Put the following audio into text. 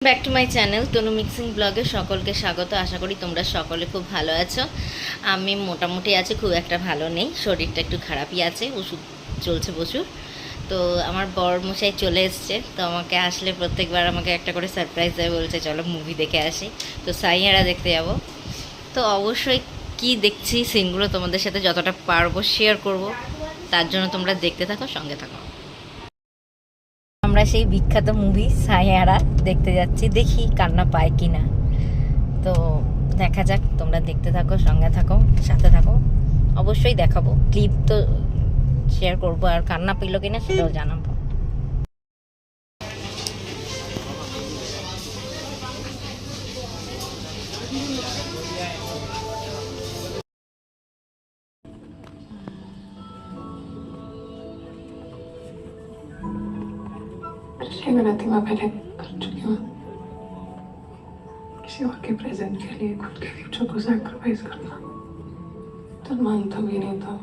Back to my channel Tanu mixing ব্লগে সকলকে স্বাগত। আশা করি তোমরা সকলে খুব ভালো আছো। আমি মোটামুটি আছি, খুব একটা ভালো নেই, শরীরটা একটু খারাপই আছে, ওষুধ চলছে প্রচুর। তো আমার বর মশাই চলে এসছে, তো আমাকে আসলে প্রত্যেকবার আমাকে একটা করে সারপ্রাইজ দেয়, বলছে চলো মুভি দেখে আসি। তো সাইয়ারা দেখতে যাব। তো অবশ্যই কি দেখছি সিনগুলো তোমাদের সাথে যতটা পারবো শেয়ার করব, তার জন্য তোমরা দেখতে থাকো, সঙ্গে থাকো। আমরা সেই বিখ্যাত মুভি সাইয়ারা দেখতে যাচ্ছি, দেখি কান্না পায় কি না। তো দেখা যাক, তোমরা দেখতে থাকো, সঙ্গে থাকো, সাথে থাকো। অবশ্যই দেখাবো, ক্লিপ তো শেয়ার করবো, আর কান্না পেল কিনা সেটাও জানাবো। पिछली गलती मैं पहले कर चुकी हूँ। किसी और के प्रेजेंट के लिए खुद के फ्यूचर को सैक्रिफाइस करना तो मानता भी नहीं था।